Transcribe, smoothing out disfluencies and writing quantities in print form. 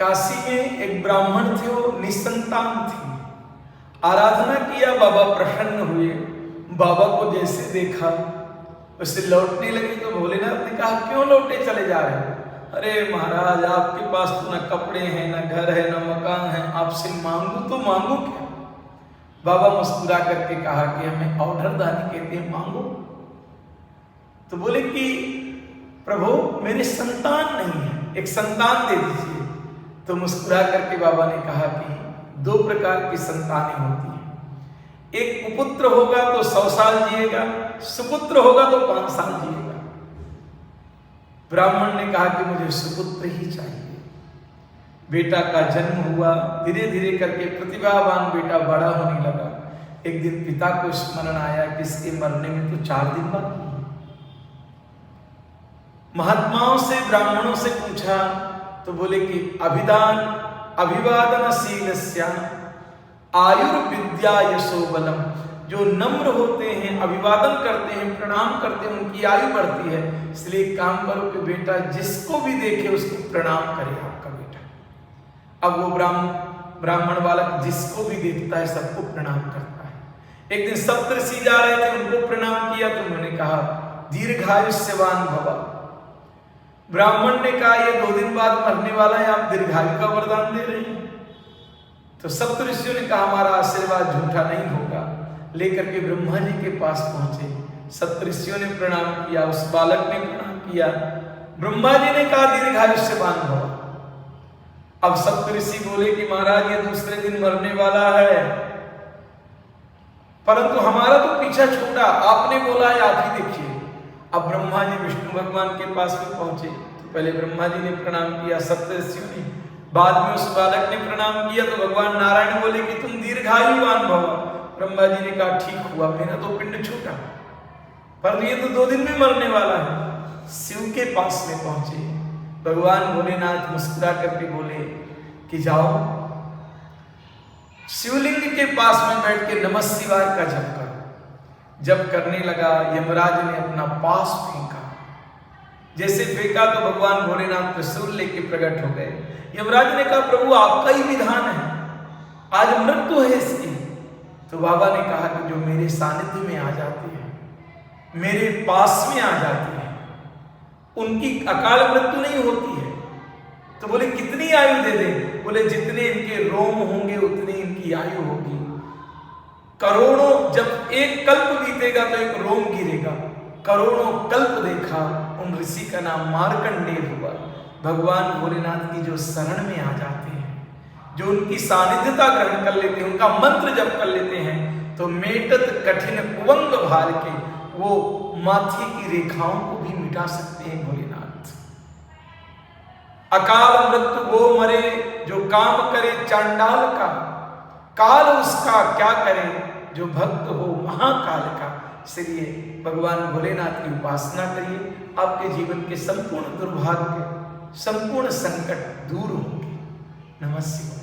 काशी में एक ब्राह्मण थे, वो निसंतान थे। आराधना किया, बाबा प्रसन्न हुए। बाबा को जैसे देखा उसे लौटने लगे तो भोलेनाथ ने कहा, क्यों लौटे चले जा रहे हो? अरे महाराज, आपके पास तो न कपड़े हैं, न घर है, न मकान है, आपसे मांगू तो मांगू क्या? बाबा मुस्कुरा करके कहा कि हमें ऑर्डर दानी कहते हैं, मांगो। तो बोले कि प्रभु मेरे संतान नहीं है, एक संतान दे दीजिए। तो मुस्कुरा करके बाबा ने कहा कि दो प्रकार की संतानें होती हैं, एक कुपुत्र होगा तो 100 साल जिएगा, सुपुत्र होगा तो 5 साल जिएगा। ब्राह्मण ने कहा कि मुझे सुपुत्र ही चाहिए। बेटा का जन्म हुआ, धीरे धीरे करके प्रतिभावान बेटा बड़ा होने लगा। एक दिन पिता को स्मरण आया कि इसके मरने में तो 4 दिन बाकी है। महात्माओं से, ब्राह्मणों से पूछा तो बोले कि अभिवादनशीलस्य आयुर्विद्या यशोबलम, जो नम्र होते हैं, अभिवादन करते हैं, प्रणाम करते हैं, उनकी आयु बढ़ती है। इसलिए काम करो कि बेटा जिसको भी देखे उसको प्रणाम करे आपका बेटा। अब वो ब्राह्मण बालक जिसको भी देखता है सबको प्रणाम करता है। एक दिन सप्तऋषि जा रहे थे, उनको प्रणाम किया तो उन्होंने कहा दीर्घायुष्यवान भव। ब्राह्मण ने कहा ये 2 दिन बाद मरने वाला है, आप दीर्घायु का वरदान दे रहे हैं। तो सप्तऋषियों ने कहा हमारा आशीर्वाद झूठा नहीं होगा। लेकर के ब्रह्मा जी के पास पहुंचे, सप्तऋषियों ने प्रणाम किया, उस बालक ने प्रणाम किया। ब्रह्मा जी ने कहा दीर्घायुष्यवान भव। अब सप्तऋषि बोले कि महाराज ये दूसरे दिन मरने वाला है, परंतु हमारा तो पीछा छूटा, आपने बोला है आप ही देखिए। अब ब्रह्मा जी विष्णु भगवान के पास में पहुंचे तो पहले ब्रह्मा जी ने प्रणाम किया, सप्तऋषियों ने, बाद में उस बालक ने प्रणाम किया। तो भगवान नारायण बोले कि तुम दीर्घायुवान भव। ब्रह्मा जी ने कहा ठीक हुआ, मेरा तो पिंड छूटा, पर ये तो 2 दिन में मरने वाला है। शिव के पास में पहुंचे, भगवान भोलेनाथ मुस्कुरा करके बोले कि जाओ शिवलिंग के पास में बैठ के नमः शिवाय का जप करो। जब करने लगा, यमराज ने अपना पास फेंका। जैसे फेंका तो भगवान भोलेनाथ त्रिशूल लेके प्रकट हो गए। यमराज ने कहा प्रभु आपका ही विधान है, आज मृत्यु है इसकी। तो बाबा ने कहा कि जो मेरे सानिध्य में आ जाते हैं, मेरे पास में आ जाते हैं, उनकी अकाल मृत्यु नहीं होती है। तो बोले कितनी आयु दे दें? बोले जितने इनके रोम होंगे उतनी इनकी आयु होगी। करोड़ों, जब एक कल्प बीतेगा तो एक रोम गिरेगा। करोड़ों कल्प देखा। उन ऋषि का नाम मार्कंडेय हुआ। भगवान भोलेनाथ की जो शरण में आ जाते हैं, जो उनकी सानिध्यता ग्रहण कर लेते हैं, उनका मंत्र जप कर लेते हैं, तो मेटत कठिन कुवंग भार के वो माथे की रेखाओं को भी मिटा सकते हैं भोलेनाथ। अकाल मृत्यु वो मरे जो काम करे चांडाल का, काल उसका क्या करे जो भक्त हो महाकाल का। इसलिए भगवान भोलेनाथ की उपासना करिए, आपके जीवन के संपूर्ण दुर्भाग्य, संपूर्ण संकट दूर होंगे। नमस्ते।